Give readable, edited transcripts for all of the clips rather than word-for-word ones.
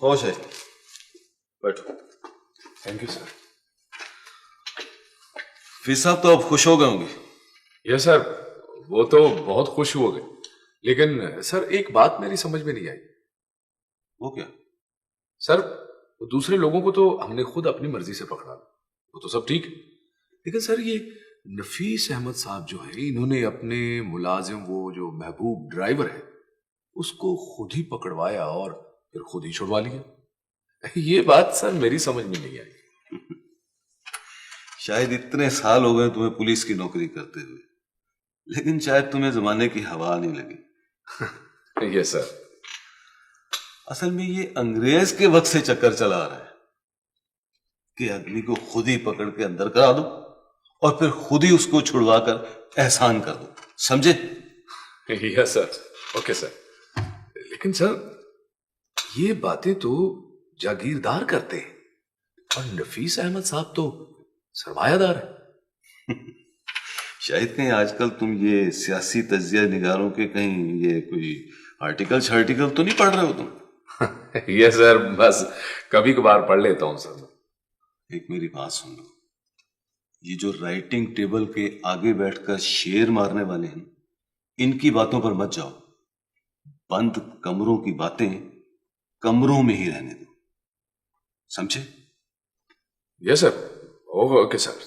होश है, बैठो। Thank you sir. फीस साहब तो अब खुश हो गए होंगे। यस सर, वो तो बहुत खुश हो गए, लेकिन सर एक बात मेरी समझ में नहीं आई। वो क्या? सर दूसरे लोगों को तो हमने खुद अपनी मर्जी से पकड़ा, वो तो सब ठीक है, लेकिन सर ये नफीस अहमद साहब जो है, इन्होंने अपने मुलाजिम वो जो महबूब ड्राइवर है उसको खुद ही पकड़वाया और फिर खुद ही छुड़वा लिया। ये बात सर मेरी समझ में नहीं आई। शायद इतने साल हो गए तुम्हें पुलिस की नौकरी करते हुए, लेकिन शायद तुम्हें जमाने की हवा नहीं लगी। Yes sir. असल में ये अंग्रेज के वक्त से चक्कर चला आ रहा है कि अग्नि को खुद ही पकड़ के अंदर करा दो और फिर खुद ही उसको छुड़वा कर एहसान कर दो, समझे? Yes sir, okay sir. लेकिन सर ये बातें तो जागीरदार करते हैं और नफीस अहमद साहब तो सरमायादार है। शायद कहीं आजकल तुम ये सियासी तजिया निगारों के कहीं ये कोई आर्टिकल तो नहीं पढ़ रहे हो तुम? यस सर, बस कभी कभार पढ़ लेता हूं सर। एक मेरी बात सुन लो, ये जो राइटिंग टेबल के आगे बैठकर शेर मारने वाले हैं, इनकी बातों पर मत जाओ। बंद कमरों की बातें कमरों में ही रहने दो, समझे? Yes sir, okay sir.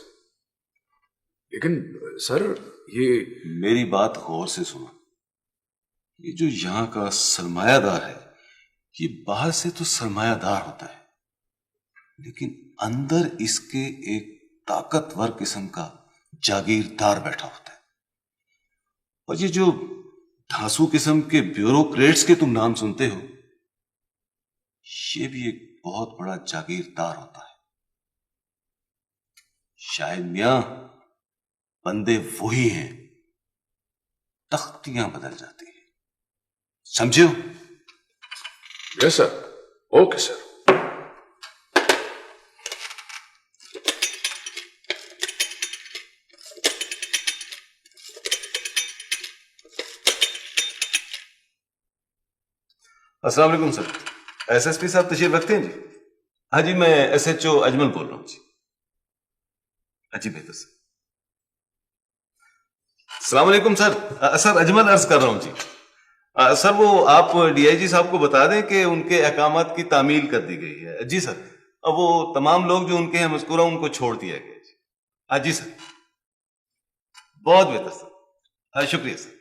लेकिन सर ये मेरी बात गौर से सुनो। ये जो यहां का सरमायादार है, ये बाहर से तो सरमायादार होता है, लेकिन अंदर इसके एक ताकतवर किस्म का जागीरदार बैठा होता है। और ये जो धांसू किस्म के ब्यूरोक्रेट्स के तुम नाम सुनते हो, ये भी एक बहुत बड़ा जागीरदार होता है। शायद मियां बंदे वही हैं, तख्तियां बदल जाती हैं, समझे हो? Yes sir, okay sir. अस्सलाम वालेकुम सर। एसएसपी साहब तशरीफ रखते हैं जी? हाँ जी, मैं एसएचओ अजमल बोल रहा हूँ जी। जी बेहतर सर। अस्सलाम वालेकुम सर। सर अजमल अर्ज कर रहा हूँ जी। सर वो आप डीआईजी साहब को बता दें कि उनके अहकामात की तामील कर दी गई है। जी सर। अब वो तमाम लोग जो उनके हैं मज़कूरा, उनको छोड़ दिया गया जी। हाँ जी सर, बहुत बेहतर सर। शुक्रिया सर।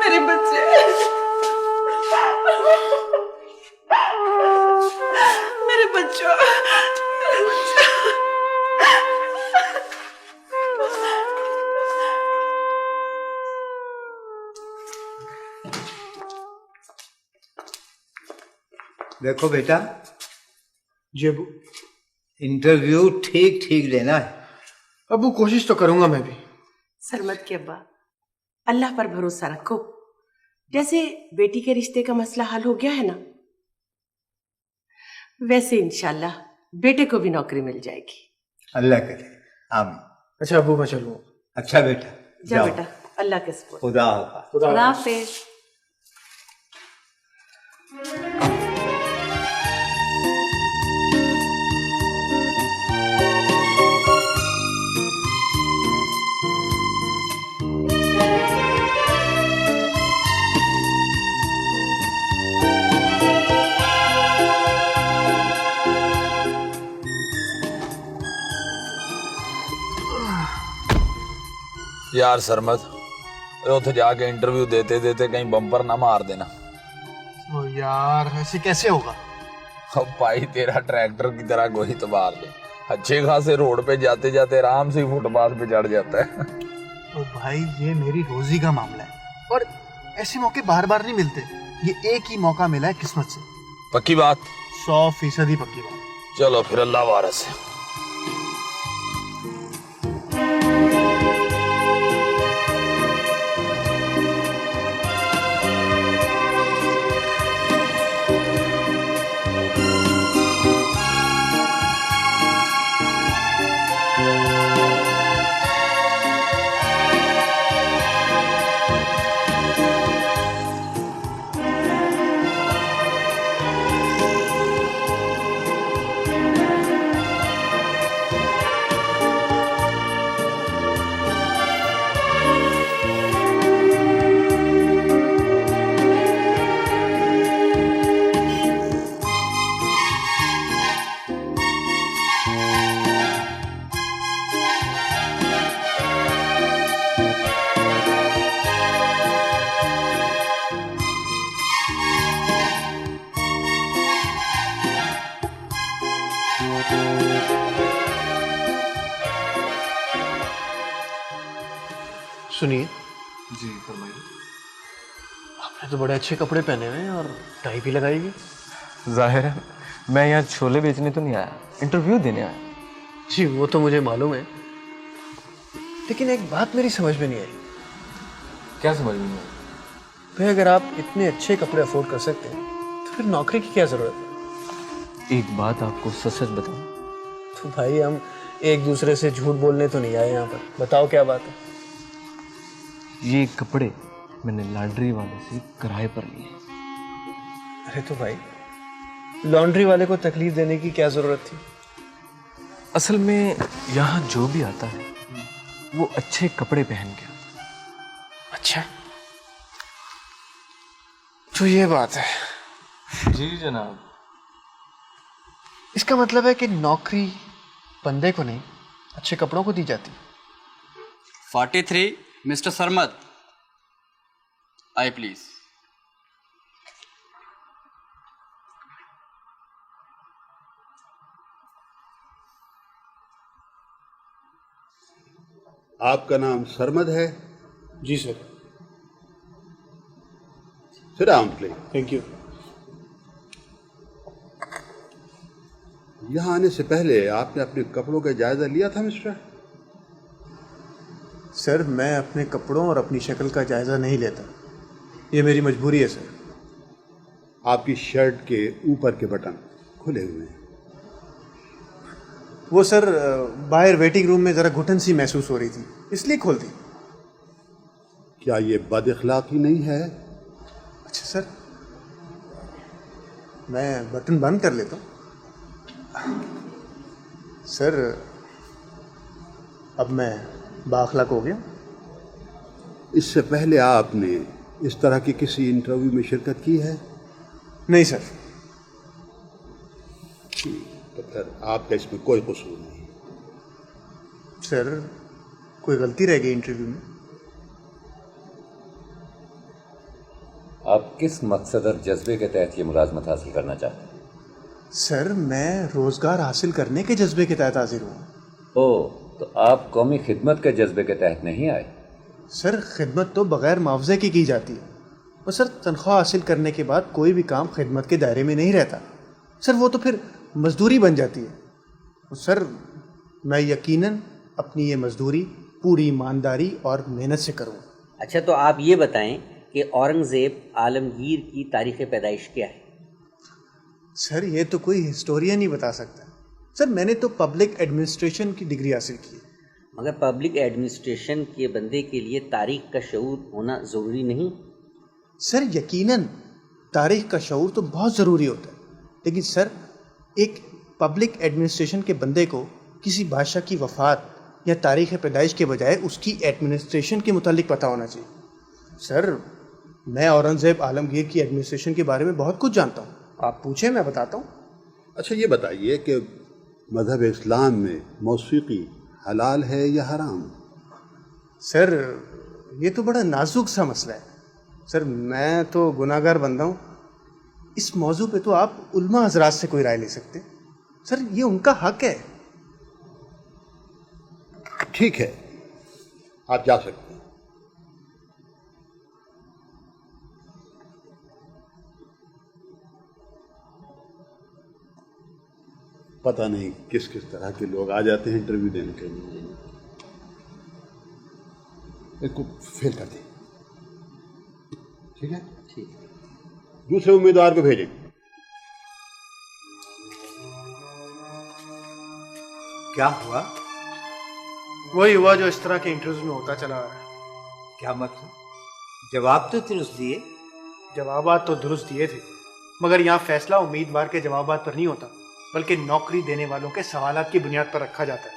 मेरे बच्चे, मेरे बच्चों, देखो बेटा, जब इंटरव्यू ठीक ठीक लेना है। अबू कोशिश तो करूंगा मैं भी। सरमत के अब्बा, अल्लाह पर भरोसा रखो। जैसे बेटी के रिश्ते का मसला हल हो गया है ना, वैसे इंशाल्लाह बेटे को भी नौकरी मिल जाएगी। अल्लाह करे, आमीन। अच्छा अबू, मैं चलूँ? अच्छा बेटा, जा जाओ। बेटा, अल्लाह के सपोर्ट। खुदा हाफिज़। खुदा हाफिज़। यार सरमत, उधर जाके इंटरव्यू देते देते कहीं बम्पर ना मार देना। ओ यार, ऐसे कैसे होगा? अब भाई तेरा ट्रैक्टर की तरह गोही तो मार दे, अच्छे खासे रोड पे जाते जाते आराम से फुटपाथ पे चढ़ जाता है। तो भाई ये मेरी रोजी का मामला है और ऐसे मौके बार बार नहीं मिलते। ये एक ही मौका मिला है किस्मत से। पक्की बात? 100% पक्की बात। चलो फिर अल्लाह वारस है। सुनिए, जी फरमाइए। आपने तो बड़े अच्छे कपड़े पहने हुए हैं और टाई भी लगाई हुई। जाहिर है मैं यहाँ छोले बेचने तो नहीं आया, इंटरव्यू देने आया। जी वो तो मुझे मालूम है, लेकिन एक बात मेरी समझ में नहीं आई। क्या समझ में नहीं आया? भाई अगर आप इतने अच्छे कपड़े अफोर्ड कर सकते हैं तो फिर नौकरी की क्या ज़रूरत है? एक बात आपको सच सच बताऊं, तो भाई हम एक दूसरे से झूठ बोलने तो नहीं आए यहाँ पर। बताओ क्या बात है। ये कपड़े मैंने लॉन्ड्री वाले से किराए पर लिए। अरे तो भाई लॉन्ड्री वाले को तकलीफ देने की क्या ज़रूरत थी? असल में यहाँ जो भी आता है वो अच्छे कपड़े पहन के आता है। अच्छा, तो ये बात है। जी जनाब। इसका मतलब है कि नौकरी बंदे को नहीं, अच्छे कपड़ों को दी जाती। 43 मिस्टर सरमद, आई प्लीज। आपका नाम सरमद है? जी sir. Sit down please. Thank you. यहाँ आने से पहले आपने अपने कपड़ों का जायजा लिया था मिस्टर? सर मैं अपने कपड़ों और अपनी शक्ल का जायज़ा नहीं लेता, ये मेरी मजबूरी है सर। आपकी शर्ट के ऊपर के बटन खुले हुए हैं। वो सर बाहर वेटिंग रूम में ज़रा घुटन सी महसूस हो रही थी, इसलिए खोल दी। क्या ये बद इखलाकी नहीं है? अच्छा सर, मैं बटन बंद कर लेता हूँ। सर अब मैं बाखलाक हो गया। इससे पहले आपने इस तरह की किसी इंटरव्यू में शिरकत की है? नहीं सर। तो फिर आपका इसमें कोई कसूर नहीं। सर कोई गलती रह गई इंटरव्यू में? आप किस मकसद और जज्बे के तहत ये मुलाजमत हासिल करना चाहते हैं? सर मैं रोज़गार हासिल करने के जज्बे के तहत हाजिर हूँ। ओह, तो आप कौमी खिदमत के जज्बे के तहत नहीं आए? सर खिदमत तो बग़ैर मुआवजे की जाती है, और सर तनख्वाह हासिल करने के बाद कोई भी काम खिदमत के दायरे में नहीं रहता सर, वो तो फिर मजदूरी बन जाती है। और सर मैं यकीनन अपनी ये मजदूरी पूरी ईमानदारी और मेहनत से करूँगा। अच्छा तो आप ये बताएं कि औरंगज़ेब आलमगीर की तारीख़ पैदाइश क्या है? सर ये तो कोई हिस्टोरियन ही बता सकता है। सर मैंने तो पब्लिक एडमिनिस्ट्रेशन की डिग्री हासिल की है। मगर पब्लिक एडमिनिस्ट्रेशन के बंदे के लिए तारीख़ का शऊर होना ज़रूरी नहीं? सर यकीनन तारीख़ का शऊर तो बहुत ज़रूरी होता है, लेकिन सर एक पब्लिक एडमिनिस्ट्रेशन के बंदे को किसी बादशाह की वफ़ात या तारीख़ पैदाइश के बजाय उसकी एडमिनिस्ट्रेशन के मुतालिक पता होना चाहिए। सर मैं औरंगज़ेब आलमगीर की एडमिनिस्ट्रेशन के बारे में बहुत कुछ जानता हूँ, आप पूछें मैं बताता हूँ। अच्छा ये बताइए कि मज़हब इस्लाम में मौसीकी हलाल है या हराम? सर ये तो बड़ा नाजुक सा मसला है सर, मैं तो गुनाहगार बंदा हूँ। इस मौजू पे तो आप उल्मा हजरात से कोई राय ले सकते सर, ये उनका हक है। ठीक है, आप जा सकते हैं। पता नहीं किस किस तरह के लोग आ जाते हैं इंटरव्यू देने के लिए। इसको फेल कर दें, ठीक है? ठीक। दूसरे उम्मीदवार को भेजें। क्या हुआ? वही हुआ जो इस तरह के इंटरव्यूज में होता चला आ रहा है। क्या मतलब? जवाब तो दुरुस्त दिए। जवाबात तो दुरुस्त दिए थे, मगर यहाँ फैसला उम्मीदवार के जवाबात पर नहीं होता, बल्कि नौकरी देने वालों के सवालात की बुनियाद पर रखा जाता है।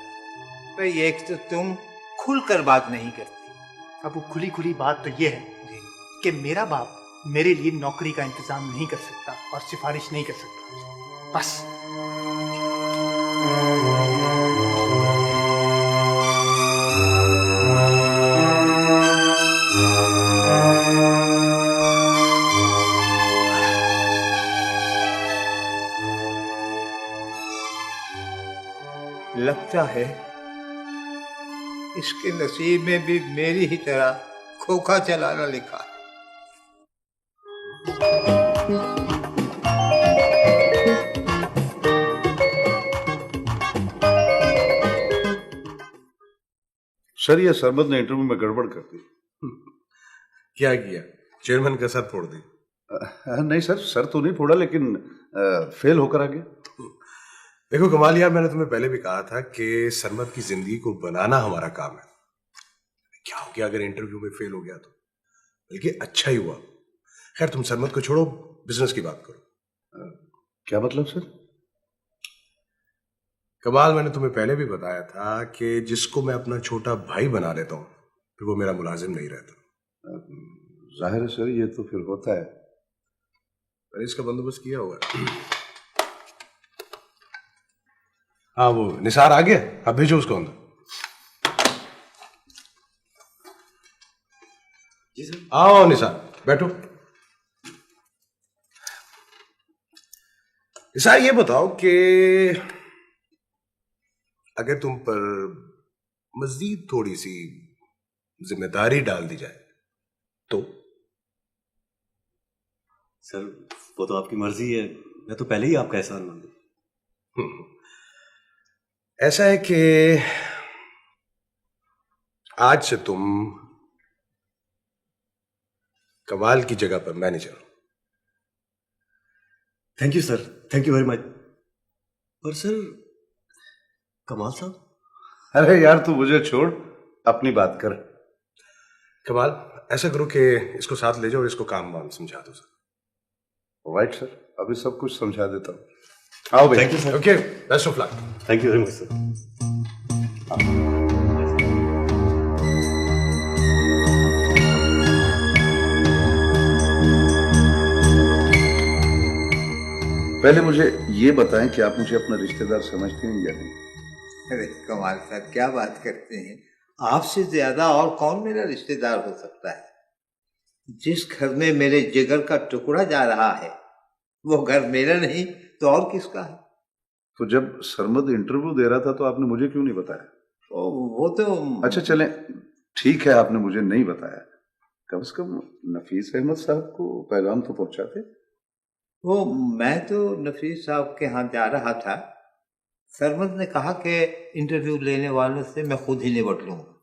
भाई एक तो तुम खुलकर बात नहीं करती। अब वो खुली खुली बात तो ये है कि मेरा बाप मेरे लिए नौकरी का इंतजाम नहीं कर सकता और सिफारिश नहीं कर सकता, बस। लगता है इसके नसीब में भी मेरी ही तरह खोखा चलाना लिखा है। सर, ये सरमद ने इंटरव्यू में गड़बड़ कर दी। क्या किया? चेयरमैन का सर फोड़ दी? नहीं सर, सर तो नहीं फोड़ा, लेकिन फेल होकर आ गया। देखो कमाल यार, मैंने तुम्हें पहले भी कहा था कि सरमद की जिंदगी को बनाना हमारा काम है। क्या हो गया अगर इंटरव्यू में फेल हो गया तो? बल्कि अच्छा ही हुआ। खैर तुम सरमद को छोड़ो, बिजनेस की बात करो। क्या मतलब सर? कमाल, मैंने तुम्हें पहले भी बताया था कि जिसको मैं अपना छोटा भाई बना लेता हूं फिर वो मेरा मुलाजिम नहीं रहता। जाहिर है सर, ये तो फिर होता है। पर इसका बंदोबस्त किया होगा। हाँ, वो निसार आ गया, अब भेजो उसको अंदर। जी सर। आओ निसार, बैठो। निसार, ये बताओ कि अगर तुम पर मजीद थोड़ी सी जिम्मेदारी डाल दी जाए तो? सर वो तो आपकी मर्जी है, मैं तो पहले ही आपका एहसान मानूं। ऐसा है कि आज से तुम कमाल की जगह पर मैनेजर हो। Thank you sir, thank you very much. और सर कमाल साहब? अरे यार, तू मुझे छोड़, अपनी बात कर। कमाल, ऐसा करो कि इसको साथ ले जाओ और इसको काम वाम समझा दो सर। राइट सर, अभी सब कुछ समझा देता हूँ। आओ भाई। Thank you sir. Okay, best of luck. Thank you very much sir. पहले मुझे ये बताएं कि आप मुझे अपना रिश्तेदार समझते हैं या नहीं? अरे कमाल साहब, क्या बात करते हैं? आपसे ज्यादा और कौन मेरा रिश्तेदार हो सकता है? जिस घर में मेरे जिगर का टुकड़ा जा रहा है वो घर मेरा नहीं तो और किसका है? तो जब सरमद इंटरव्यू दे रहा था तो आपने मुझे क्यों नहीं बताया? वो तो अच्छा चलें, ठीक है, आपने मुझे नहीं बताया, कम से कम नफीस अहमद साहब को पैगाम तो पहुंचाते। वो मैं तो नफीस साहब के यहाँ जा रहा था। सरमद ने कहा कि इंटरव्यू लेने वालों से मैं खुद ही निपट लूंगा।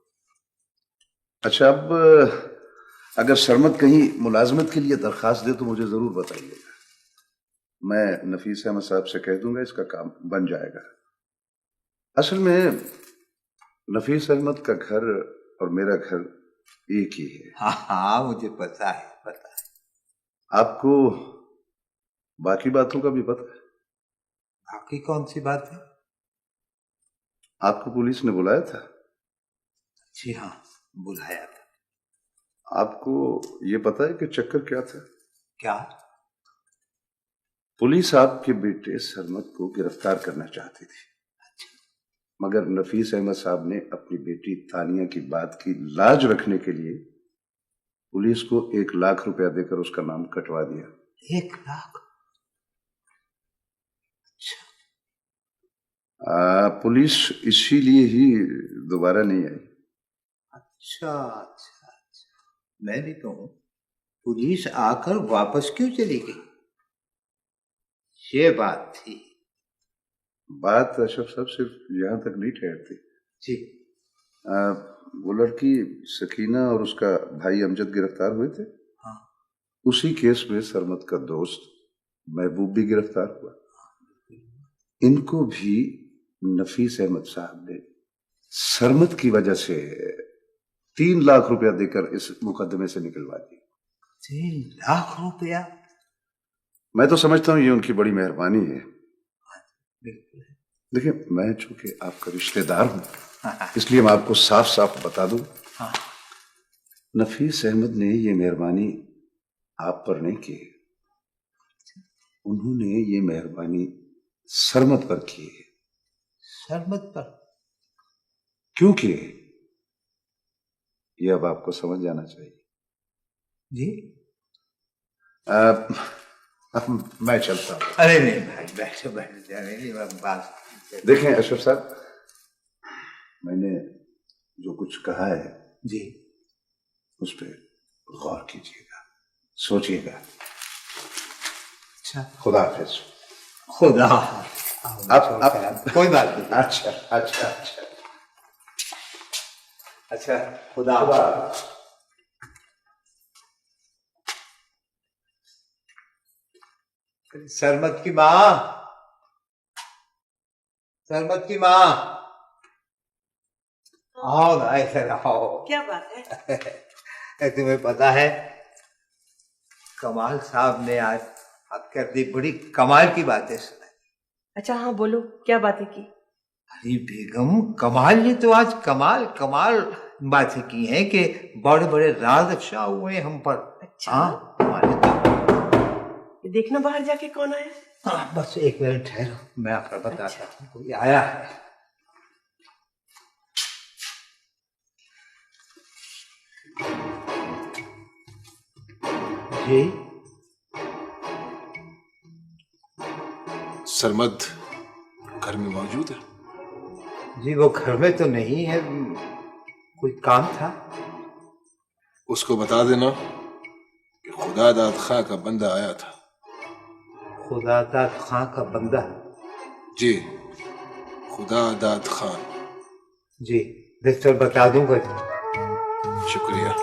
अच्छा, अब अगर सरमद कहीं मुलाजमत के लिए दरखास्त दे तो मुझे जरूर बताइएगा। मैं नफीस अहमद साहब से कह दूंगा, इसका काम बन जाएगा। असल में नफीस अहमद का घर और मेरा घर एक ही है। हाँ हाँ, मुझे पता है, पता है। आपको बाकी बातों का भी पता है? बाकी कौन सी बात है? आपको पुलिस ने बुलाया था? जी हाँ, बुलाया था। आपको ये पता है कि चक्कर क्या था? क्या? पुलिस आपके बेटे सरमद को गिरफ्तार करना चाहती थी, मगर नफीस अहमद साहब ने अपनी बेटी तानिया की बात की लाज रखने के लिए पुलिस को 1 लाख रुपया देकर उसका नाम कटवा दिया। 1 लाख? पुलिस इसीलिए ही दोबारा नहीं आई। अच्छा अच्छा अच्छा, मैं भी कहूँ पुलिस आकर वापस क्यों चली गई? ये बात थी। बात अशरफ साहब सिर्फ यहाँ तक नहीं ठहरती जी। वो लड़की सकीना और उसका भाई अमजद गिरफ्तार हुए थे। हाँ। उसी केस में सरमद का दोस्त महबूब भी गिरफ्तार हुआ। इनको भी नफीस अहमद साहब ने सरमद की वजह से 3 लाख रुपया देकर इस मुकदमे से निकलवा दी। 3 लाख रुपया? मैं तो समझता हूँ ये उनकी बड़ी मेहरबानी है। बिल्कुल। देखिए, मैं चूंकि आपका रिश्तेदार हूँ इसलिए मैं आपको साफ साफ बता दूं, हाँ। नफीस अहमद ने ये मेहरबानी आप पर नहीं की, उन्होंने ये मेहरबानी सरमद पर की है। सरमद पर? क्यों की? ये अब आपको समझ जाना चाहिए। जी। अब मैं चलता हूँ। अरे नहीं भाई, बैठो बैठो, जाने नहीं, मैं बात। देखें अशरफ साहब, मैंने जो कुछ कहा है जी, उस पर गौर कीजिएगा, सोचिएगा। अच्छा, खुदा हाफिज। खुदा। अब कोई बात नहीं। अच्छा अच्छा अच्छा अच्छा, खुदा। सरमत की माँ, सरमत की माँ, आओ ना, इधर आओ। क्या बात है? तुम्हें पता है कमाल साहब ने आज बात कर दी, बड़ी कमाल की बातें सुनाई। अच्छा हाँ बोलो, क्या बातें की? अरे बेगम, कमाल ने तो आज कमाल कमाल बातें की हैं कि बड़े बड़े राज अफशा हुए हम पर। अच्छा। हाँ, हमारे तो। ये देखना बाहर जाके कौन आया। हाँ, बस एक मिनट ठहरो, मैं आपको बताता हूँ। कोई आया है। जी, सरमद घर में मौजूद है? जी वो घर में तो नहीं है, कोई काम था। उसको बता देना कि खुदा दाद खां का बंदा आया था। खुदा दाद खां का बंदा? जी, खुदा दाद खां। जी बिल्कुल बता दूंगा जी। शुक्रिया।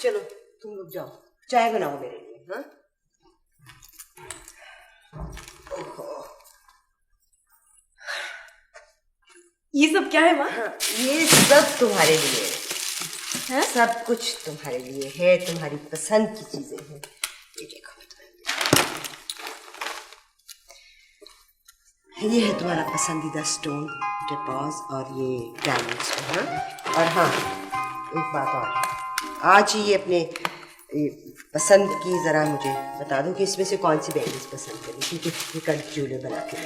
चलो तुम लोग जाओ, चाय बनाओ मेरे लिए। हाँ ये सब क्या है माँ? ये सब तुम्हारे लिए है, सब कुछ तुम्हारे लिए है, तुम्हारी पसंद की चीजें हैं। ये देखो, ये है तुम्हारा पसंदीदा स्टोन टोपाज और ये डायमंड्स। हाँ, और हाँ एक बात और, आज ही ये अपने पसंद की जरा मुझे बता दो कि इसमें से कौन सी बैंगल्स पसंद करें, क्योंकि ये कल ज्वेलर बना के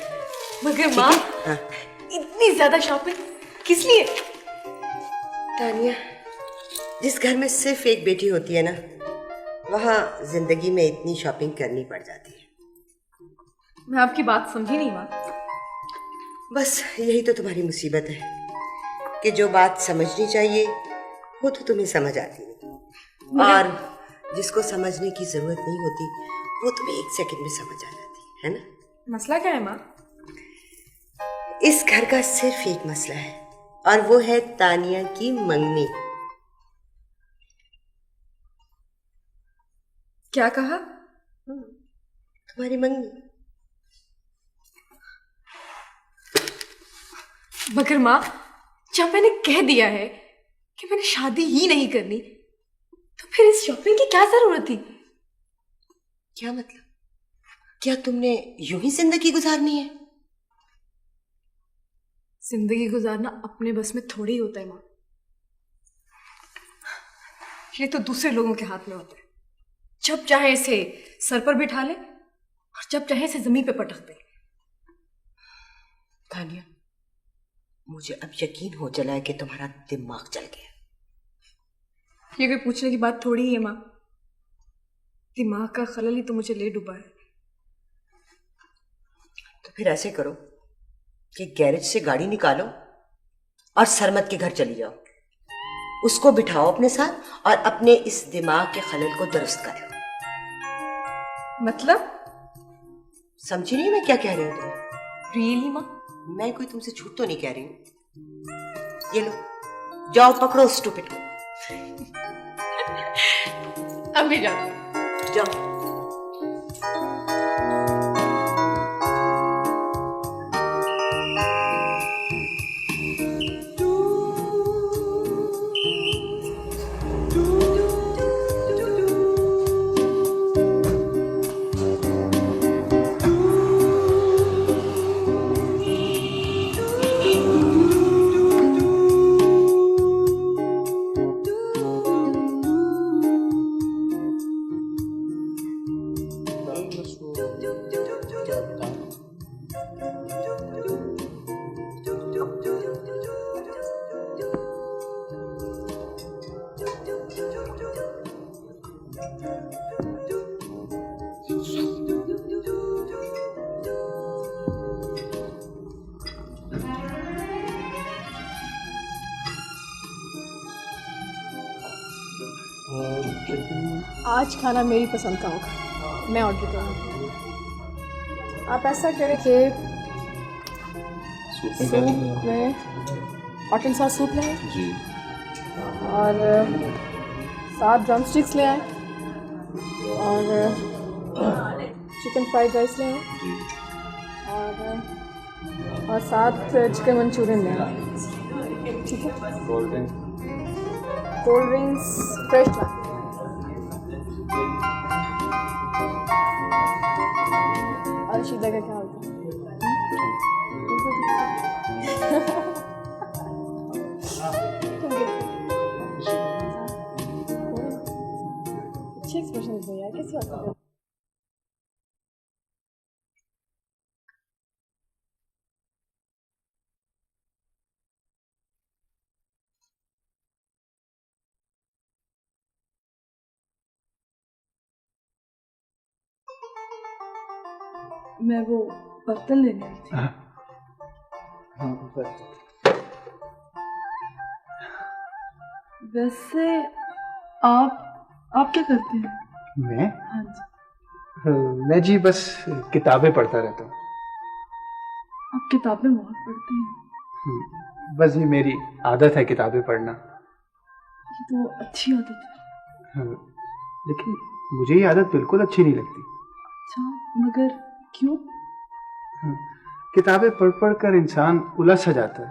मगर माँ, हाँ। इतनी ज्यादा शॉपिंग किस लिए? तानिया, जिस घर में सिर्फ एक बेटी होती है ना, वहाँ जिंदगी में इतनी शॉपिंग करनी पड़ जाती है। मैं आपकी बात समझी नहीं माँ। बस यही तो तुम्हारी मुसीबत है कि जो बात समझनी चाहिए वो तो तुम्हें समझ आती नहीं, और जिसको समझने की जरूरत नहीं होती वो तुम्हें एक सेकंड में समझ आ जाती है। है ना? मसला क्या है माँ? इस घर का सिर्फ एक मसला है और वो है तानिया की मंगनी। क्या कहा? तुम्हारी मंगनी। मगर माँ, जब मैंने कह दिया है कि मैंने शादी ही नहीं करनी, तो फिर इस शॉपिंग की क्या जरूरत थी? क्या मतलब? क्या तुमने यूं ही जिंदगी गुजारनी है? जिंदगी गुजारना अपने बस में थोड़ी होता है माँ। ये तो दूसरे लोगों के हाथ में होता है। जब चाहे इसे सर पर बिठा ले और जब चाहे इसे जमीन पे पटक दे। तानिया, मुझे अब यकीन हो चला है कि तुम्हारा दिमाग चल गया। ये कोई पूछने की बात थोड़ी ही है माँ। दिमाग का खलल ही तो मुझे ले डूबा है। तो फिर ऐसे करो कि गैरेज से गाड़ी निकालो और सरमत के घर चली जाओ। उसको बिठाओ अपने साथ और अपने इस दिमाग के खलल को दुरुस्त करो। मतलब? समझी नहीं मैं क्या कह रही हूँ तुम्हें? रियली माँ? मैं कोई तुमसे झूठ तो नहीं कह रही हूँ। ये लो, जाओ पकड़ो उस स्टूपिड को। अभी जाओ। जाओ। आज खाना मेरी पसंद का होगा, मैं ऑर्डर करूँगी। आप ऐसा करें कि सूप में हॉट एंड सॉस सूप ले आए जी, और 7 ड्रम स्टिक्स ले आए और चिकन फ्राइड राइस ले आए जी, और 7 चिकन मंचूरियन ले आए। ठीक है? कोल्ड ड्रिंक्स फ्रेश लाए। अर्शिदा का क्या होता है? अच्छे एक्सप्रेशन दे यार, कैसी बात कर रहे हो? मैं वो बर्तन लेने आई थी। वैसे आप क्या करते हैं? मैं हाँ जी। मैं जी बस किताबें पढ़ता रहता हूँ। आप किताबें बहुत पढ़ते हैं। बस ये मेरी आदत है किताबें पढ़ना। ये तो अच्छी आदत है। लेकिन मुझे ये आदत बिल्कुल अच्छी नहीं लगती। अच्छा, मगर क्यों? किताबें पढ़ पढ़ कर इंसान उलझ सा जाता है।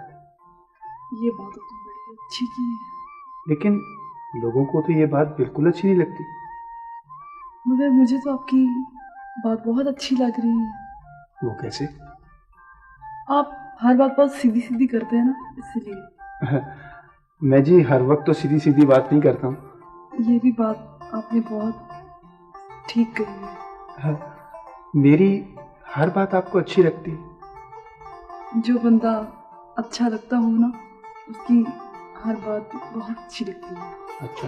ये बात तो बड़ी अच्छी की है। लेकिन लोगों को तो ये बात बिल्कुल अच्छी नहीं लगती। मगर मुझे तो आपकी बात बहुत अच्छी लग रही है। वो कैसे? आप हर बात बहुत सीधी सीधी करते हैं ना, इसलिए। मैं जी हर वक्त तो सीधी सीधी बात नहीं करता हूँ। ये भी बात आपने बहुत ठीक कही है। मेरी हर बात आपको अच्छी लगती है? जो बंदा अच्छा लगता हो ना, उसकी हर बात बहुत अच्छी लगती है। अच्छा,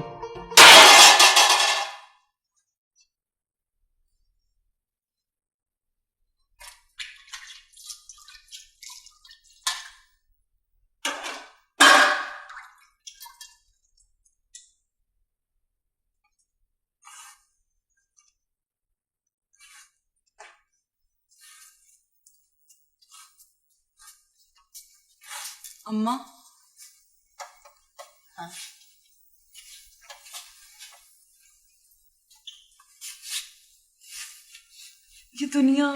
अम्मा। हाँ। ये दुनिया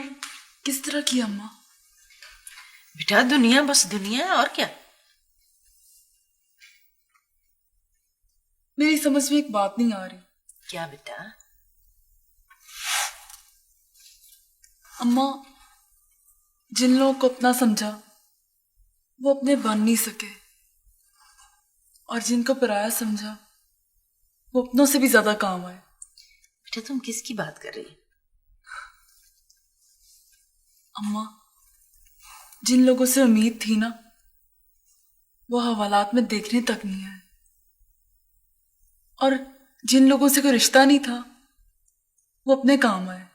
किस तरह की है अम्मा? बेटा दुनिया बस दुनिया है, और क्या। मेरी समझ में एक बात नहीं आ रही। क्या बेटा? अम्मा, जिन लोगों को अपना समझा वो अपने बन नहीं सके, और जिनको पराया समझा वो अपनों से भी ज्यादा काम आए। बेटा तुम किसकी बात कर रही? अम्मा, जिन लोगों से उम्मीद थी ना, वो हवालात में देखने तक नहीं आए, और जिन लोगों से कोई रिश्ता नहीं था वो अपने काम आए।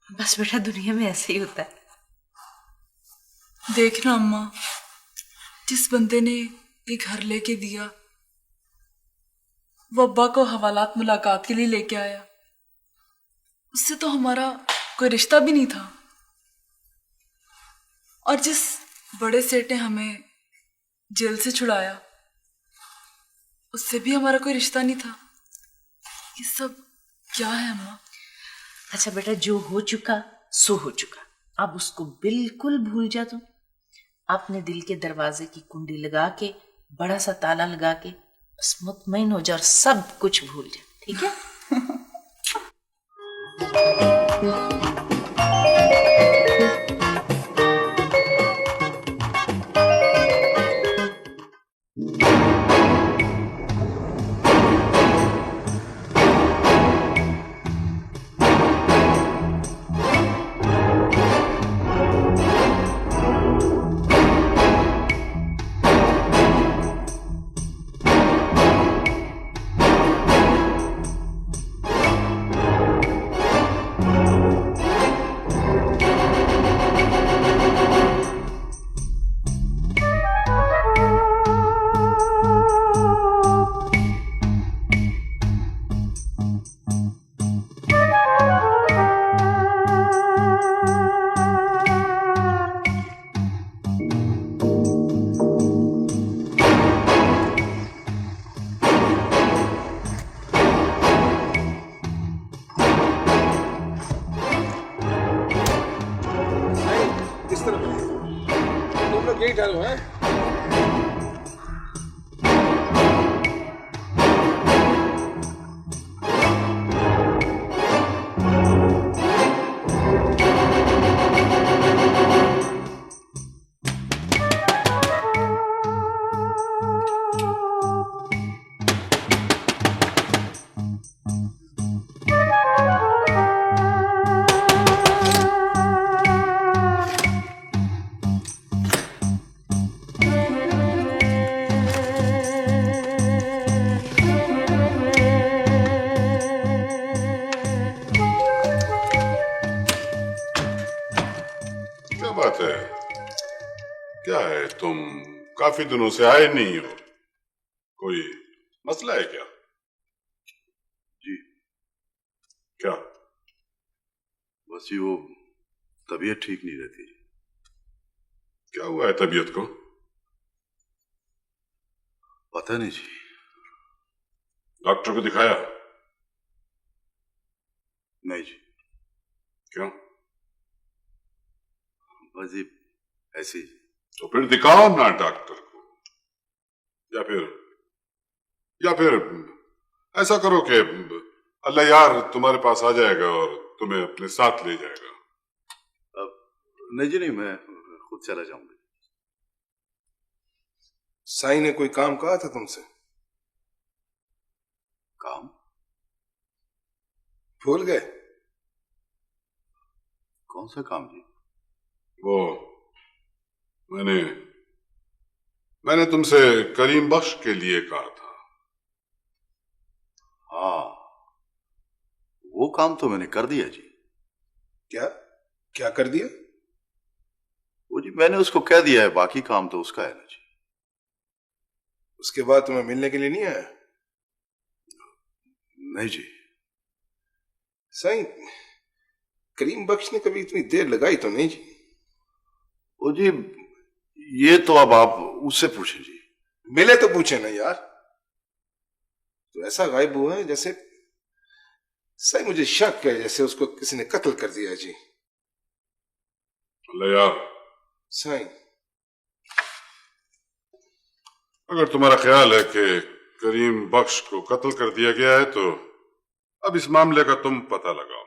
बस बेटा दुनिया में ऐसे ही होता है। देखना अम्मा, जिस बंदे ने ये घर लेके दिया वो अब्बा को हवालात मुलाकात के लिए लेके आया, उससे तो हमारा कोई रिश्ता भी नहीं था। और जिस बड़े सेठ ने हमें जेल से छुड़ाया उससे भी हमारा कोई रिश्ता नहीं था। ये सब क्या है अम्मा? अच्छा बेटा, जो हो चुका सो हो चुका, अब उसको बिल्कुल भूल जा तुम। अपने दिल के दरवाजे की कुंडी लगा के, बड़ा सा ताला लगा के बस मुतमईन हो जा और सब कुछ भूल जा, ठीक है? तुम लोग यही ठहरो हैं? क्या है, तुम काफी दिनों से आए नहीं हो, कोई मसला है क्या? जी क्या? बस जी वो तबीयत ठीक नहीं रहती। क्या हुआ है तबीयत को? पता नहीं जी। डॉक्टर को दिखाया? नहीं जी। क्यों? बस जी ऐसी। तो फिर दिखाओ ना डॉक्टर को, या फिर ऐसा करो कि अल्लाह यार तुम्हारे पास आ जाएगा और तुम्हें अपने साथ ले जाएगा। नहीं जी नहीं, मैं खुद चला जाऊंगा। साईं ने कोई काम कहा था तुमसे? काम? भूल गए? कौन सा काम जी? वो मैंने तुमसे करीम बख्श के लिए कहा था। हाँ, वो काम तो मैंने कर दिया जी। क्या कर दिया? वो जी मैंने उसको कह दिया है, बाकी काम तो उसका है ना जी। उसके बाद तुम्हें मिलने के लिए नहीं आया? नहीं जी। साईं, करीम बख्श ने कभी इतनी देर लगाई तो नहीं जी? वो जी ये तो अब आप उससे पूछें जी। मिले तो पूछे ना यार। तो ऐसा गायब हुआ है जैसे, सही मुझे शक है जैसे उसको किसी ने कत्ल कर दिया है जी। अल्लाह यार, सही अगर तुम्हारा ख्याल है कि करीम बख्श को कत्ल कर दिया गया है तो अब इस मामले का तुम पता लगाओ।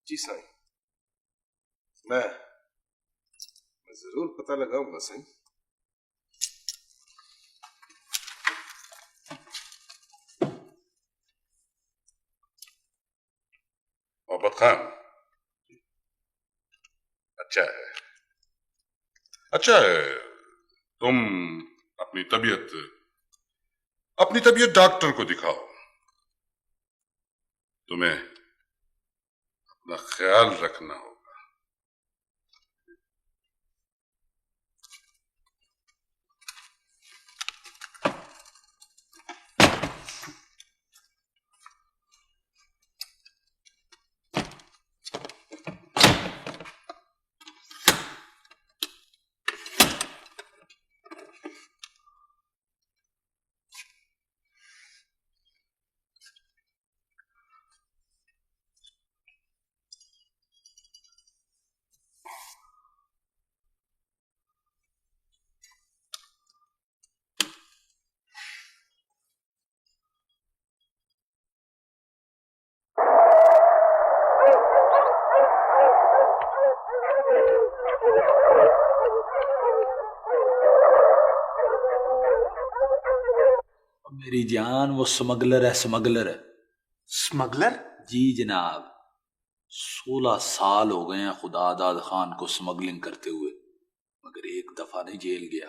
जी साईं, मैं जरूर पता लगाऊंगा साईं। मोहब्बत खान, अच्छा है, अच्छा है। तुम अपनी तबीयत डॉक्टर को दिखाओ। तुम्हें अपना ख्याल रखना होगा। मेरी जान, वो स्मगलर है, स्मगलर है। स्मगलर? जी जनाब, 16 साल हो गए हैं खुदादाद खान को स्मगलिंग करते हुए, मगर एक दफा नहीं जेल गया।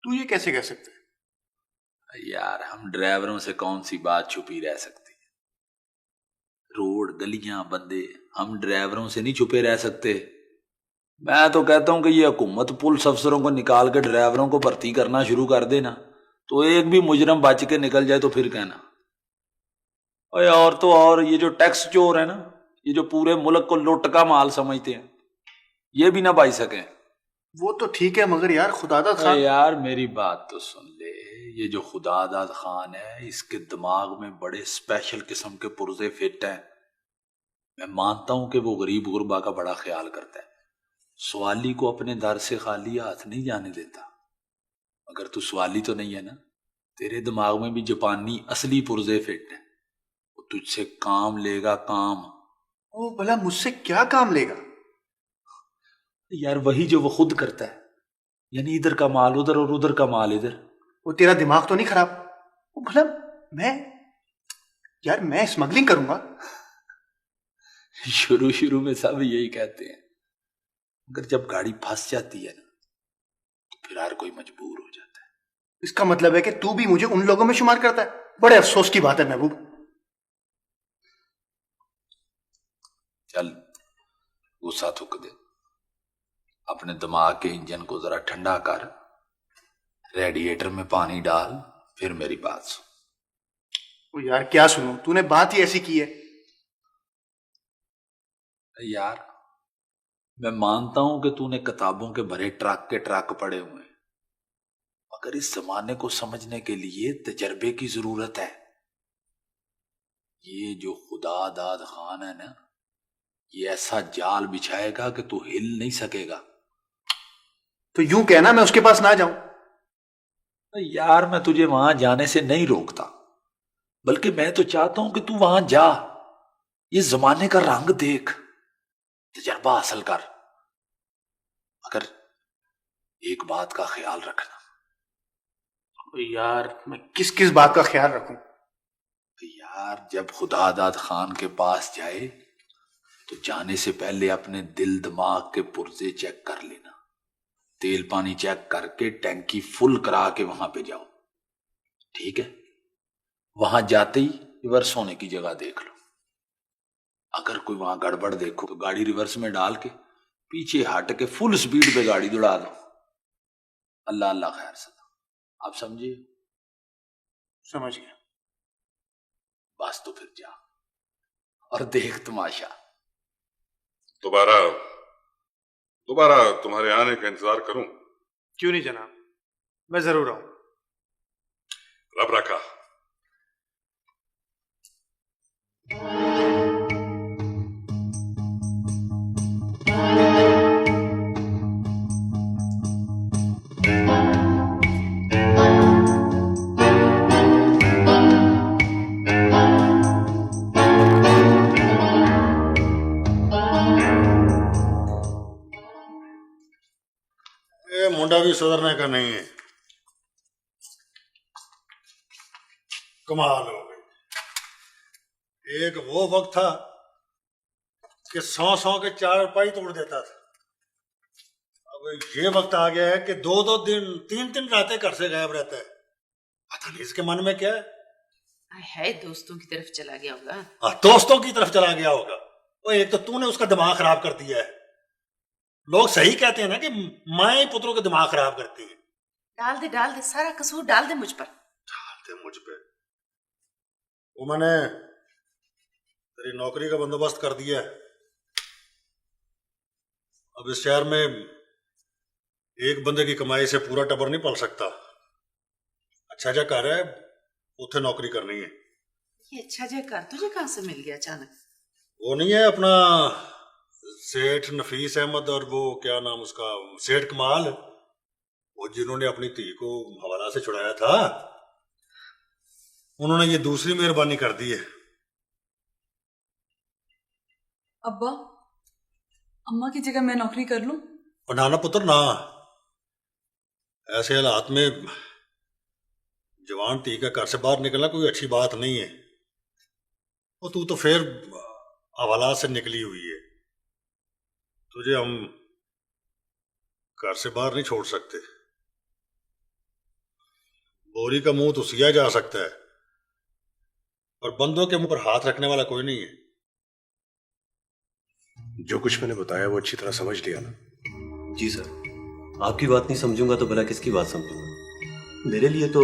तू ये कैसे कह सकता है? यार, हम ड्राइवरों से कौन सी बात छुपी रह सकती है? रोड, गलियां, बंदे, हम ड्राइवरों से नहीं छुपे रह सकते। मैं तो कहता हूं कि ये हुकूमत पुलिस अफसरों को निकाल के ड्राइवरों को भर्ती करना शुरू कर देना, तो एक भी मुजरम बच के निकल जाए तो फिर कहना। और तो और ये जो टैक्स चोर है ना, ये जो पूरे मुल्क को लुट का माल समझते हैं, ये भी ना बच सके। वो तो ठीक है, मगर यार खुदादाद खान। यार मेरी बात तो सुन ले। ये जो खुदादाद खान है, इसके दिमाग में बड़े स्पेशल किस्म के पुर्जे फिट हैं। मैं मानता हूं कि वो गरीब गुरबा का बड़ा ख्याल करता है, सवाली को अपने दर से खाली हाथ नहीं जाने देता। अगर तू सवाली तो नहीं है ना, तेरे दिमाग में भी जापानी असली पुर्जे फिट है। वो तुझसे काम लेगा, काम। ओ भला मुझसे क्या काम लेगा? यार वही जो वो खुद करता है, यानी इधर का माल उधर और उधर का माल इधर। वो तेरा दिमाग तो नहीं खराब? वो भला मैं स्मगलिंग करूंगा? शुरू में सब यही कहते हैं, मगर जब गाड़ी फंस जाती है ना, तो फिर हर कोई मजबूर हो जाता है। इसका मतलब है कि तू भी मुझे उन लोगों में शुमार करता है? बड़े अफसोस की बात है महबूब। चल, गुस्सा थूक दे, अपने दिमाग के इंजन को जरा ठंडा कर, रेडिएटर में पानी डाल, फिर मेरी बात सुन। ओ यार क्या सुनूं, तूने बात ही ऐसी की है। यार मैं मानता हूं कि तूने किताबों के भरे ट्रक के ट्रक पड़े हुए हैं, मगर इस जमाने को समझने के लिए तजर्बे की जरूरत है। ये जो खुदादाद खान है ना, ये ऐसा जाल बिछाएगा कि तू हिल नहीं सकेगा। तो यूं कहना मैं उसके पास ना जाऊं? यार मैं तुझे वहां जाने से नहीं रोकता, बल्कि मैं तो चाहता हूं कि तू वहां जा, ये जमाने का रंग देख, तजर्बा हासिल कर। मगर एक बात का ख्याल रखना। यार मैं किस किस बात का ख्याल रखूं? यार जब खुदादाद खान के पास जाए तो जाने से पहले अपने दिल दिमाग के पुर्जे चेक कर लेना। तेल पानी चेक करके टैंकी फुल करा के वहां पे जाओ, ठीक है? वहां जाते ही रिवर्स होने की जगह देख लो। अगर कोई वहां गड़बड़ देखो तो गाड़ी रिवर्स में डाल के पीछे हट के फुल स्पीड पे गाड़ी दौड़ा दो। अल्लाह अल्लाह खैर सदा। आप समझिए? समझ गया। बस तो फिर जा और देख तमाशा। दोबारा दोबारा तुम्हारे आने का इंतजार करूं? क्यों नहीं जनाब, मैं जरूर आऊं। रब रखा। ये मुंडा भी सुधरने का नहीं है। कमाल हो गई। एक वो वक्त था कि 100 के 4 पाई तोड़ देता था। अब ये वक्त आ गया है कि 2-2 दिन 3-3 रातें घर से गायब रहता है। पता नहीं इसके मन में क्या है। दोस्तों की तरफ चला गया होगा। दोस्तों की तरफ चला गया होगा। वो एक तो तूने उसका दिमाग खराब कर दिया है। लोग सही कहते हैं ना कि माएं पुत्रों के दिमाग खराब करती है। डाल दे सारा कसूर डाल दे मुझ पर। मुझ पे वो मैंने तेरी नौकरी का बंदोबस्त कर दिया है। अब इस शहर में एक बंदे की कमाई से पूरा टबर नहीं पल सकता। अच्छा जा कर है, उथे नौकरी करनी है। ये अच्छा जा कर तुझे कहां से मिल गया अचानक? वो नहीं है अपना सेठ नफीस अहमद और वो क्या नाम उसका, सेठ कमाल, वो जिन्होंने अपनी धी को हवाला से छुड़ाया था, उन्होंने ये दूसरी मेहरबानी कर दी है। अब्बा, अम्मा की जगह मैं नौकरी कर लूं? और नाना पुत्र ना, ऐसे हालात में जवान धी का घर से बाहर निकलना कोई अच्छी बात नहीं है। वो तू तो फिर हवालात से निकली हुई है, तुझे हम घर से बाहर नहीं छोड़ सकते। बोरी का मुंह तो सिया जा सकता है, और बंदों के मुंह पर हाथ रखने वाला कोई नहीं है। जो कुछ मैंने बताया वो अच्छी तरह समझ लिया ना? जी सर, आपकी बात नहीं समझूंगा तो भला किसकी बात समझूंगा? मेरे लिए तो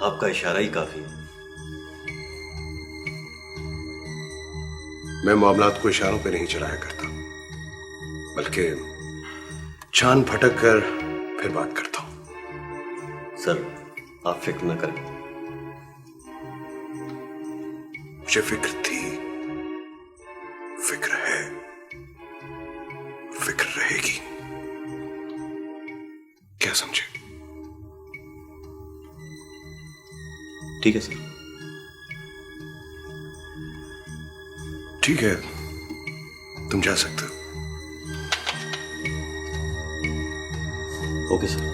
आपका इशारा ही काफी है। मैं मामलात को इशारों पे नहीं चलाया करता, बल्कि छान फटक कर फिर बात करता हूं। सर, आप फिक्र न करें। मुझे फिक्र थी, फिक्र है, फिक्र रहेगी। क्या समझे? ठीक है सर। ठीक है, तुम जा सकते हो। Okay sir.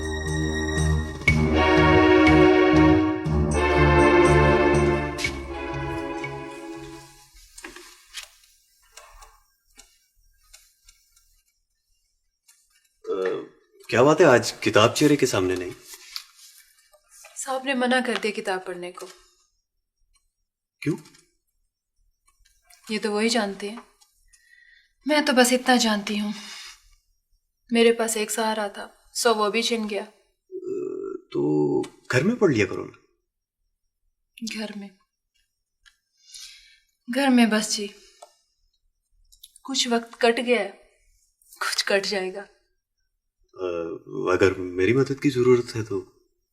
क्या बात है, आज किताब चेहरे के सामने नहीं? साहब ने मना कर दिया किताब पढ़ने को। क्यों? ये तो वही जानते हैं, मैं तो बस इतना जानती हूँ। मेरे पास एक सहारा था, सो वो भी छिन गया। तो घर में पढ़ लिया करो ना। घर में बस जी, कुछ वक्त कट गया है, कुछ कट जाएगा। अगर मेरी मदद की जरूरत है तो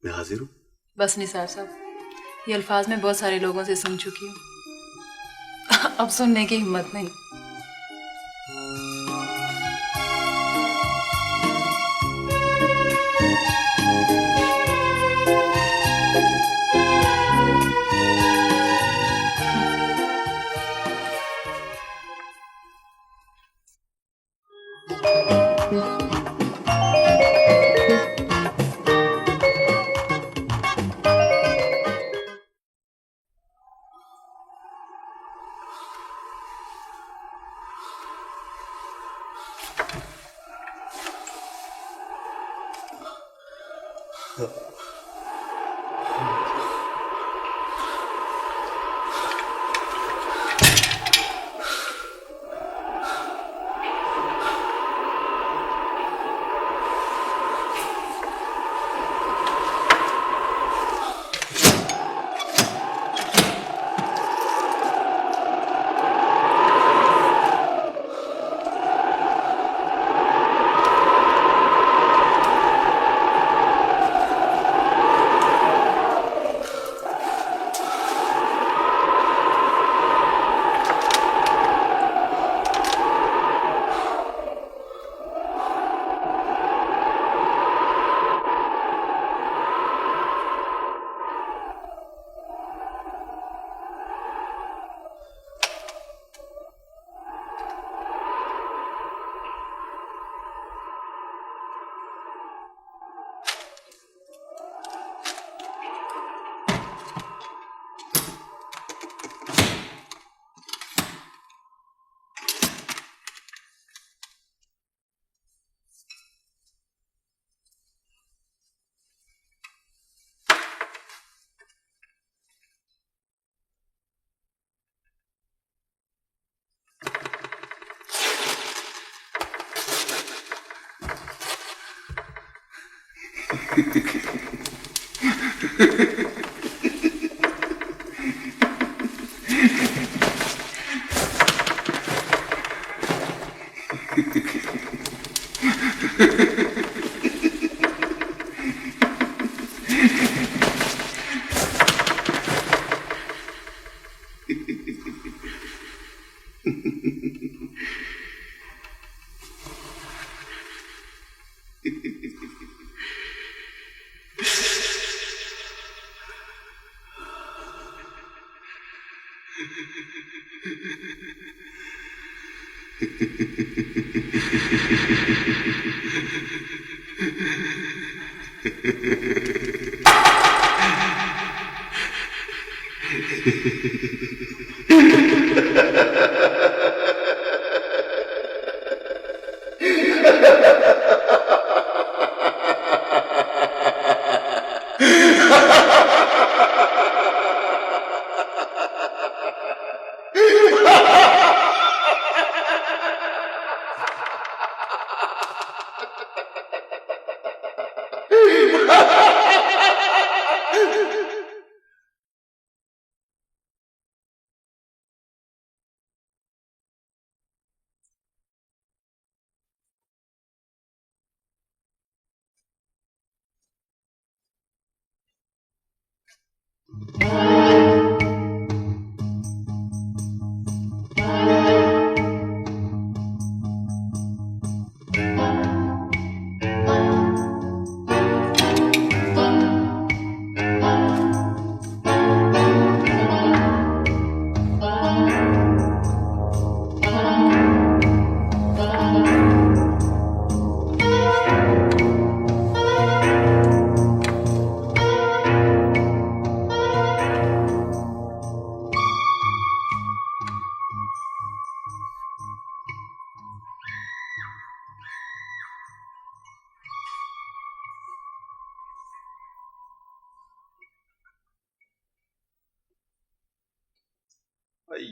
मैं हाजिर हूँ। बस निसार साहब, ये अल्फाज मैं बहुत सारे लोगों से सुन चुकी हूँ, अब सुनने की हिम्मत नहीं।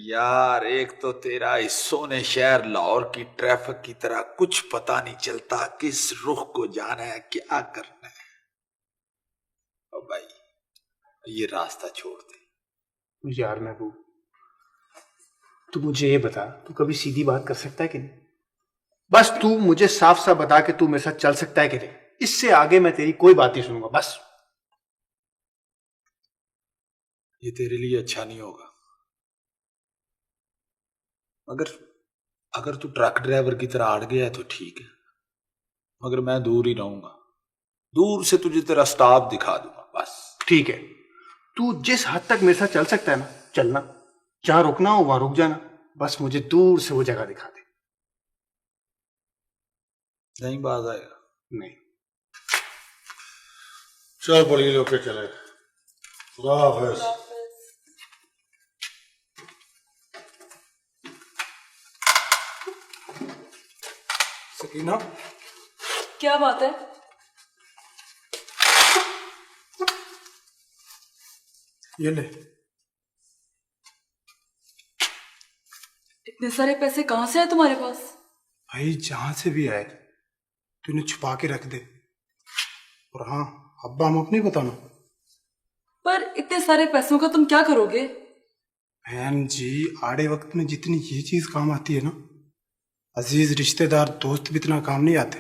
यार एक तो तेरा इस सोने शहर लाहौर की ट्रैफिक की तरह कुछ पता नहीं चलता किस रुख को जाना है क्या करना है। ओ भाई ये रास्ता छोड़ दे। यार महबूब तू मुझे ये बता, तू कभी सीधी बात कर सकता है कि नहीं? बस तू मुझे साफ साफ बता कि तू मेरे साथ चल सकता है कि नहीं। इससे आगे मैं तेरी कोई बात नहीं सुनूंगा। बस ये तेरे लिए अच्छा नहीं होगा। अगर तू ट्रक ड्राइवर की तरह अड़ गया है तो ठीक है, मगर मैं दूर ही रहूंगा। दूर से तुझे तेरा स्टाफ दिखा दूंगा बस। ठीक है, तू जिस हद तक मेरे साथ चल सकता है ना चलना, जहां रुकना हो वहां रुक जाना, बस मुझे दूर से वो जगह दिखा दे। नहीं बाज आएगा? नहीं। चल बड़ी लोग के चले। खुदा हाफिज। सकीना क्या बात है? ये ले। इतने सारे पैसे कहां से आए तुम्हारे पास? भाई जहां से भी आए तू इन्हें छुपा के रख दे। और हाँ, अब्बा हम अपनी बताना। पर इतने सारे पैसों का तुम क्या करोगे? बहन जी, आड़े वक्त में जितनी ये चीज काम आती है ना, अजीज रिश्तेदार दोस्त भी इतना काम नहीं आते।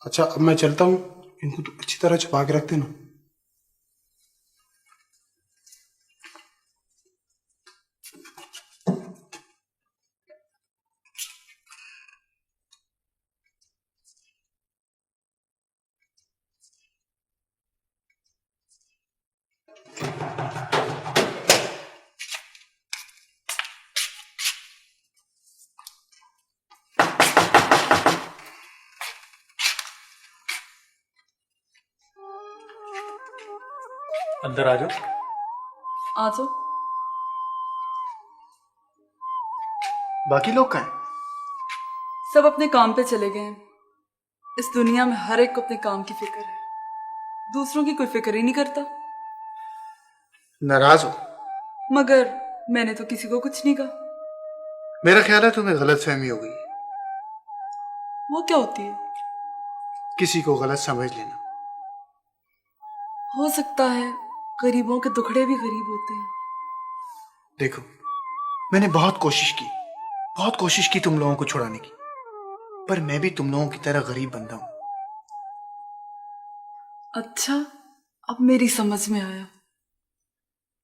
अच्छा अब मैं चलता हूँ, इनको तो अच्छी तरह छुपा के रख देना। अंदर आ जाओ। आ जाओ। बाकी लोग कहाँ हैं? सब अपने काम पे चले गए हैं। इस दुनिया में हर एक को अपने काम की फिक्र है, दूसरों की कोई फिक्र ही नहीं करता। नाराज हो? मगर मैंने तो किसी को कुछ नहीं कहा। मेरा ख्याल है तुम्हें गलतफहमी हो गई। वो क्या होती है? किसी को गलत समझ लेना। हो सकता है गरीबों के टुकड़े भी गरीब होते हैं। देखो, मैंने बहुत कोशिश की तुम लोगों को छुड़ाने की, पर मैं भी तुम लोगों की तरह गरीब बंदा हूं। अच्छा, अब मेरी समझ में आया।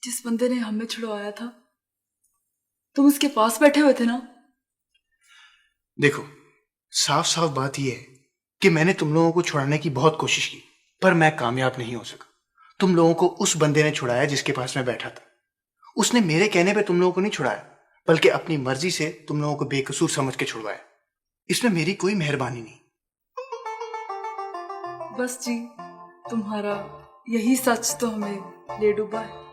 जिस बंदे ने हमें छुड़वाया था, तुम उसके पास बैठे हुए थे ना? देखो, साफ साफ बात यह है कि मैंने तुम लोगों को छुड़ाने की बहुत कोशिश की, पर मैं कामयाब नहीं हो सका। तुम लोगों को उस बंदे ने छुड़ाया जिसके पास मैं बैठा था। उसने मेरे कहने पे तुम लोगों को नहीं छुड़ाया, बल्कि अपनी मर्जी से तुम लोगों को बेकसूर समझ के छुड़वाया। इसमें मेरी कोई मेहरबानी नहीं। बस जी, तुम्हारा यही सच तो हमें ले डूबा है।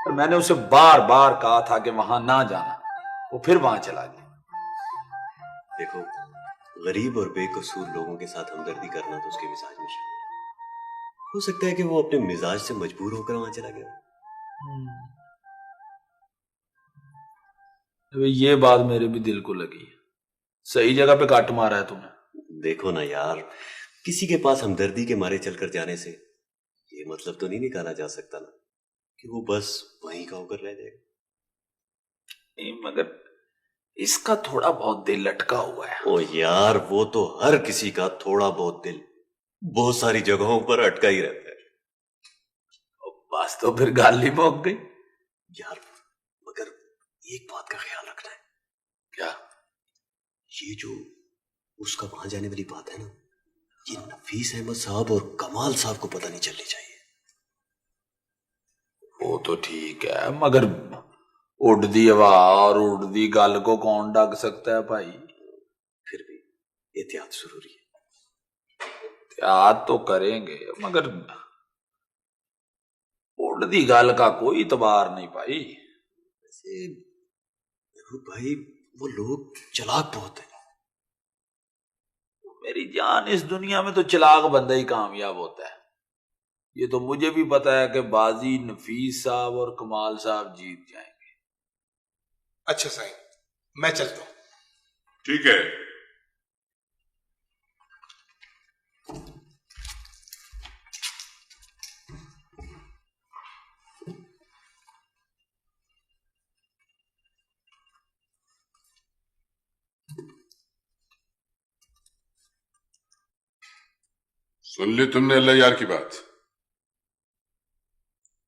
पर मैंने उसे बार बार कहा था कि वहां ना जाना, वो फिर वहां चला गया। देखो, गरीब और बेकसूर लोगों के साथ हमदर्दी करना तो उसके मिजाज में शामिल हो सकता है कि वो अपने मिजाज से मजबूर होकर वहां चला गया। ये बात मेरे भी दिल को लगी है। सही जगह पे काट मारा है तुमने। देखो ना यार, किसी के पास हमदर्दी के मारे चलकर जाने से ये मतलब तो नहीं निकाला जा सकता ना कि वो बस वहीं का होकर रह जाएगा। मगर इसका थोड़ा बहुत दिल लटका हुआ है। ओ यार, वो तो हर किसी का थोड़ा बहुत दिल बहुत सारी जगहों पर अटका ही रहता है। बस तो फिर गाली मोक गई यार। मगर एक बात का ख्याल रखना है। क्या? ये जो उसका वहां जाने वाली बात है ना, ये नफीस अहमद साहब और कमाल साहब को पता नहीं चलनी चाहिए। वो तो ठीक है, मगर उड़दी हवा और उड़दी गल को कौन ढक सकता है भाई? फिर भी एहतियात जरूरी है। एहतियात तो करेंगे, मगर उड़दी गल का कोई इतबार नहीं भाई। वैसे भाई, वो लोग चलाक बहुत है। मेरी जान, इस दुनिया में तो चलाक बंदा ही कामयाब होता है। ये तो मुझे भी पता है कि बाजी नफीस साहब और कमाल साहब जीत जाएंगे। अच्छा साईं, मैं चलता हूं। ठीक है। सुन ली तुमने अल्लाह यार की बात?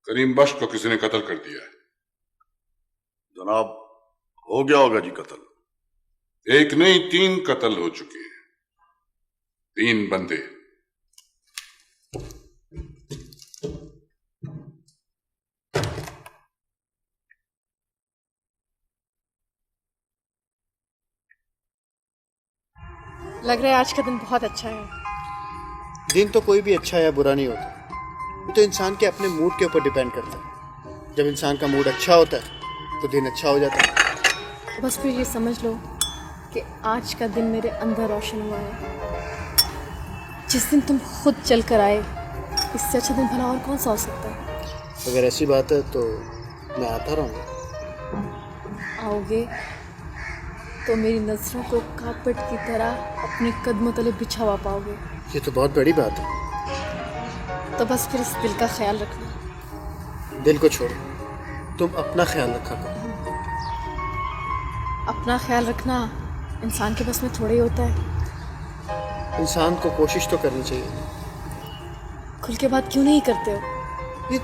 करीम बख्श को किसी ने कत्ल कर दिया है। जनाब, हो गया होगा जी कत्ल। एक नहीं, 3 कत्ल हो चुके हैं। 3 बंदे। लग रहा है आज का दिन बहुत अच्छा है। दिन तो कोई भी अच्छा या बुरा नहीं होता, वो तो इंसान के अपने मूड के ऊपर डिपेंड करता है। जब इंसान का मूड अच्छा होता है तो दिन अच्छा हो जाता है। बस फिर ये समझ लो कि आज का दिन मेरे अंदर रोशन हुआ है। जिस दिन तुम खुद चल कर आए, इससे अच्छा दिन भला और कौन सा हो सकता है? अगर ऐसी बात है तो मैं आता रहूँगा। आओगे तो मेरी नजरों को कारपेट की तरह अपने कदमों तले बिछावा पाओगे। ये तो बहुत बड़ी बात है। तो बस फिर इस दिल का ख्याल रखना। दिल को छोड़ो, तुम अपना ख्याल रखा करो। अपना ख्याल रखना इंसान के बस में थोड़ा ही होता है। इंसान को कोशिश तो करनी चाहिए। खुल के बात क्यों नहीं करते हो? ये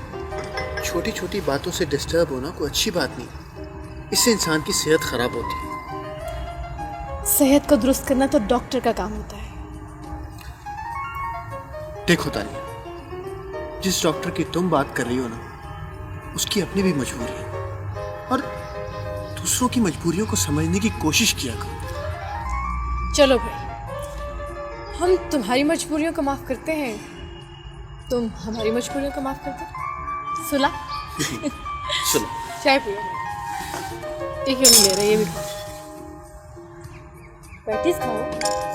छोटी छोटी बातों से डिस्टर्ब होना कोई अच्छी बात नहीं। इससे इंसान की सेहत खराब होती है। सेहत को दुरुस्त करना तो डॉक्टर का काम होता है। देखो तानिया, जिस डॉक्टर की तुम बात कर रही हो ना, उसकी अपनी भी मजबूरी है, और दूसरों की मजबूरियों को समझने की कोशिश किया करो। चलो भाई, हम तुम्हारी मजबूरियों को माफ करते हैं, तुम हमारी मजबूरियों को माफ करते हो। सुला सुनो, चाय पियो। ये क्यों नहीं ले रहे? ये भी खाओ। पैटीज खाओ।